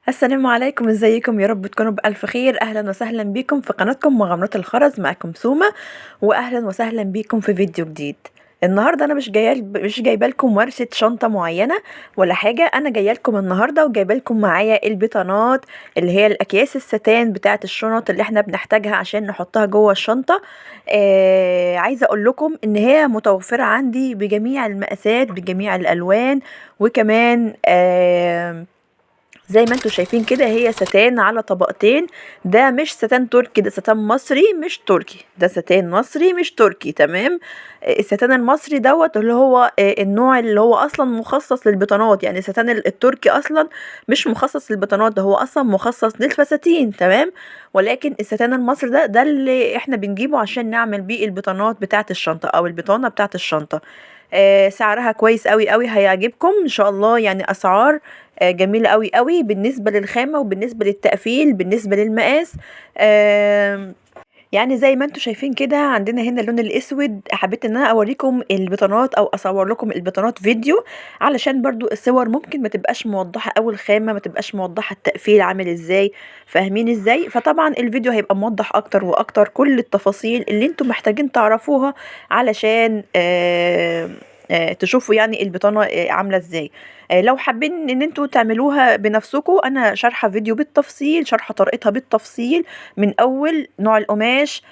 السلام عليكم، ازيكم؟ يا رب تكونوا بألف خير. اهلا وسهلا بكم في قناتكم مغامرات الخرز، معكم سومة، واهلا وسهلا بكم في فيديو جديد. النهارده انا مش جايبه لكم ورشه شنطه معينه ولا حاجه. انا جايه لكم النهارده وجايبه لكم معايا البطانات اللي هي الاكياس الستان بتاعه الشنط اللي احنا بنحتاجها عشان نحطها جوه الشنطه. عايزه اقول لكم ان هي متوفره عندي بجميع المقاسات بجميع الالوان، وكمان زي ما انتم شايفين كده هي ستان على طبقتين. ده مش ستان تركي، ده ستان مصري مش تركي، ده ستان مصري مش تركي. تمام. الستان المصري دوت اللي هو النوع اللي هو اصلا مخصص للبطانات. يعني الستان التركي اصلا مش مخصص للبطانات، ده هو اصلا مخصص للفساتين. تمام. ولكن الستان المصري ده اللي احنا بنجيبه عشان نعمل بيه البطانات بتاعه الشنطه او البطانه بتاعه الشنطه. سعرها كويس قوي قوي، هيعجبكم ان شاء الله. يعني اسعار جميلة قوي قوي بالنسبة للخامة وبالنسبة للتقفيل بالنسبة للمقاس. آم، يعني زي ما انتم شايفين كده عندنا هنا اللون الاسود. حبيت ان انا اوريكم البطانات او اصور لكم البطانات فيديو، علشان برضو الصور ممكن ما تبقاش موضحة، او الخامة ما تبقاش موضحة التقفيل عامل ازاي، فاهمين ازاي؟ فطبعا الفيديو هيبقى موضح اكتر واكتر كل التفاصيل اللي انتم محتاجين تعرفوها علشان تشوفوا يعني البطانة عاملة ازاي. لو حابين ان انتوا تعملوها بنفسكم، انا شارحة فيديو بالتفصيل، شارحة طريقتها بالتفصيل، من اول نوع القماش،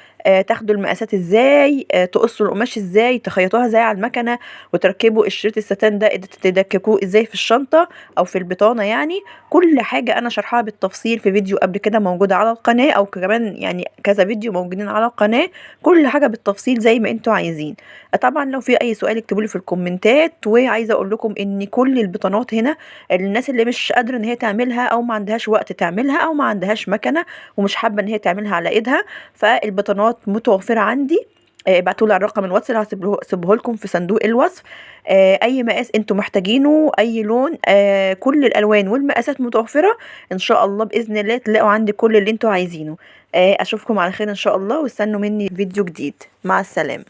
تاخدوا المقاسات ازاي، تقصوا القماش ازاي، تخيطوها ازاي على المكنه، وتركبوا الشريط الستان ده تدككوه ازاي في الشنطه او في البطانه. يعني كل حاجه انا شرحها بالتفصيل في فيديو قبل كده موجوده على القناه، او كمان يعني كذا فيديو موجودين على القناه، كل حاجه بالتفصيل زي ما انتوا عايزين. طبعا لو في اي سؤال اكتبوا لي في الكومنتات. وعايزه اقول لكم ان كل البطانات هنا، الناس اللي مش قادره ان هي تعملها او ما عندهاش وقت تعملها او ما عندهاش مكنه ومش حابه ان هي تعملها على ايدها، فالبطانات متوفره عندي. ابعتوا لي على الرقم الواتس اللي هسيبه لكم في صندوق الوصف. اي مقاس انتوا محتاجينه، اي لون، كل الالوان والمقاسات متوفره. ان شاء الله باذن الله تلاقوا عندي كل اللي انتوا عايزينه. اشوفكم على خير ان شاء الله، واستنوا مني فيديو جديد. مع السلامه.